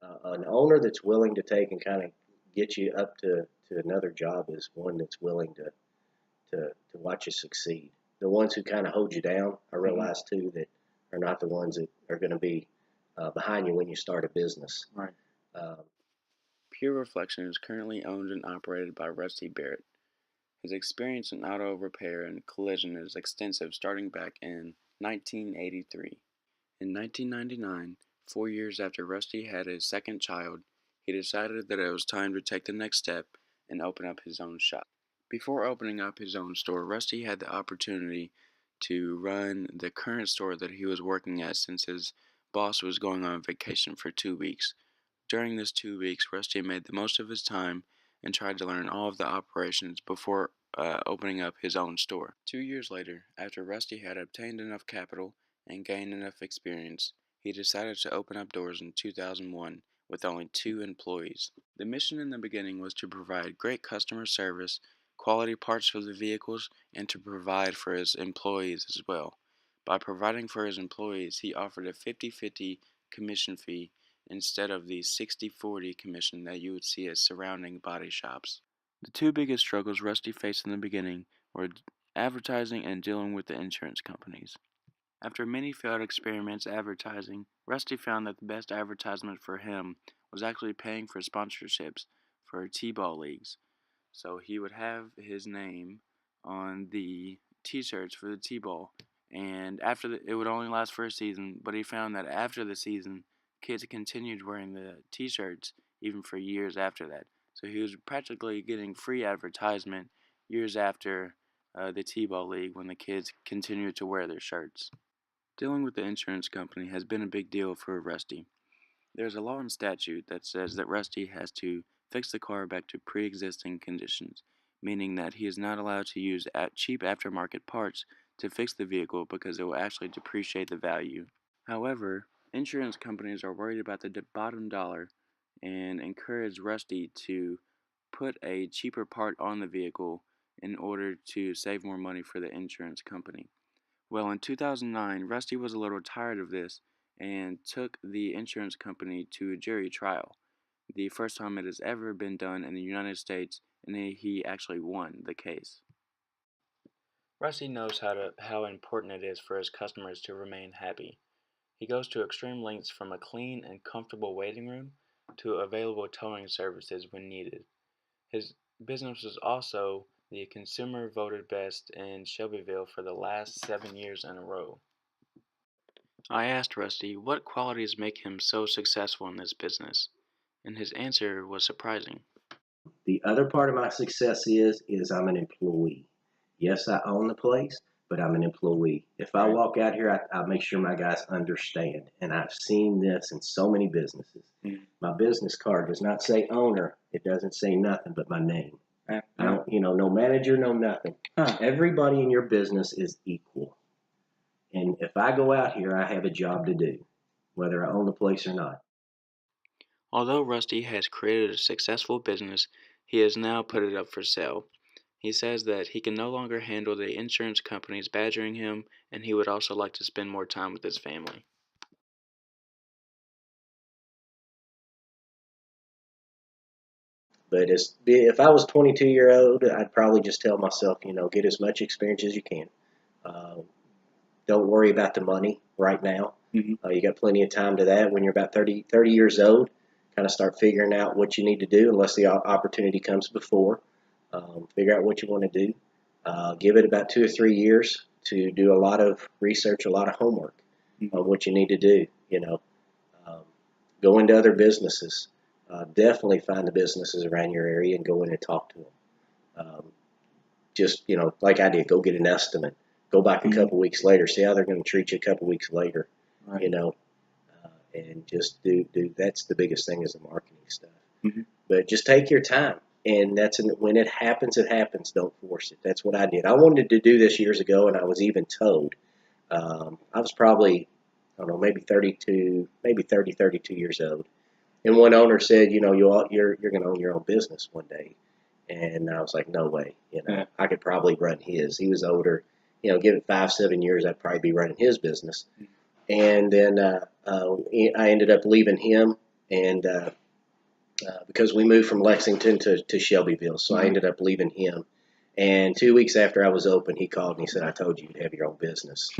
An owner that's willing to take and kind of get you up to another job is one that's willing to watch you succeed. The ones who kind of hold you down, I realize too, that are not the ones that are going to be behind you when you start a business. Right. Um, Pure Reflection is currently owned and operated by Rusty Barrett. His experience in auto repair and collision is extensive, starting back in 1983. In 1999, 4 years after Rusty had his second child, he decided that it was time to take the next step and open up his own shop. Before opening up his own store, Rusty had the opportunity to run the current store that he was working at since his boss was going on vacation for 2 weeks. During this 2 weeks, Rusty made the most of his time and tried to learn all of the operations before opening up his own store. 2 years later, after Rusty had obtained enough capital and gained enough experience, he decided to open up doors in 2001 with only 2 employees. The mission in the beginning was to provide great customer service, quality parts for the vehicles, and to provide for his employees as well. By providing for his employees, he offered a 50-50 commission fee instead of the 60-40 commission that you would see at surrounding body shops. The two biggest struggles Rusty faced in the beginning were advertising and dealing with the insurance companies. After many failed experiments advertising, Rusty found that the best advertisement for him was actually paying for sponsorships for T-ball leagues. So he would have his name on the T-shirts for the T-ball, and it would only last for a season. But he found that after the season, kids continued wearing the T-shirts even for years after that. So he was practically getting free advertisement years after the T-ball league when the kids continued to wear their shirts. Dealing with the insurance company has been a big deal for Rusty. There's a law and statute that says that Rusty has to fix the car back to pre-existing conditions, meaning that he is not allowed to use cheap aftermarket parts to fix the vehicle because it will actually depreciate the value. However, insurance companies are worried about the bottom dollar and encourage Rusty to put a cheaper part on the vehicle in order to save more money for the insurance company. Well, in 2009, Rusty was a little tired of this and took the insurance company to a jury trial, the first time it has ever been done in the United States, and he actually won the case. Rusty knows how important it is for his customers to remain happy. He goes to extreme lengths from a clean and comfortable waiting room to available towing services when needed. His business was also the consumer voted best in Shelbyville for the last 7 years in a row. I asked Rusty what qualities make him so successful in this business, and his answer was surprising. the other part of my success is I'm an employee. Yes, I own the place, but I'm an employee. If I Right. walk out here, I make sure my guys understand. And I've seen this in so many businesses. Mm. My business card does not say owner. It doesn't say nothing but my name. I don't, no manager, no nothing. Huh. Everybody in your business is equal. And if I go out here, I have a job to do, whether I own the place or not. Although Rusty has created a successful business, he has now put it up for sale. He says that he can no longer handle the insurance companies badgering him, and he would also like to spend more time with his family. But if I was 22-year old, I'd probably just tell myself, get as much experience as you can. Uh, don't worry about the money right now. You got plenty of time to that. When you're about 30 years old, kind of start figuring out what you need to do unless the opportunity comes before. Figure out what you want to do. Give it about 2 or 3 years to do a lot of research, a lot of homework on what you need to do. Um, go into other businesses. Definitely find the businesses around your area and go in and talk to them. Just, like I did, go get an estimate. Go back a couple weeks later, see how they're going to treat you a couple weeks later. Right. And just do. That's the biggest thing is the marketing stuff. But just take your time. And when it happens, it happens. Don't force it. That's what I did. I wanted to do this years ago, and I was even told. I was probably, I don't know, maybe 32 years old. And one owner said, you're going to own your own business one day. And I was like, no way. I could probably run his. He was older. Give it 5-7 years, I'd probably be running his business. And then I ended up leaving him and because we moved from Lexington to Shelbyville, so I ended up leaving him. And 2 weeks after I was open, he called and he said, "I told you you'd have your own business."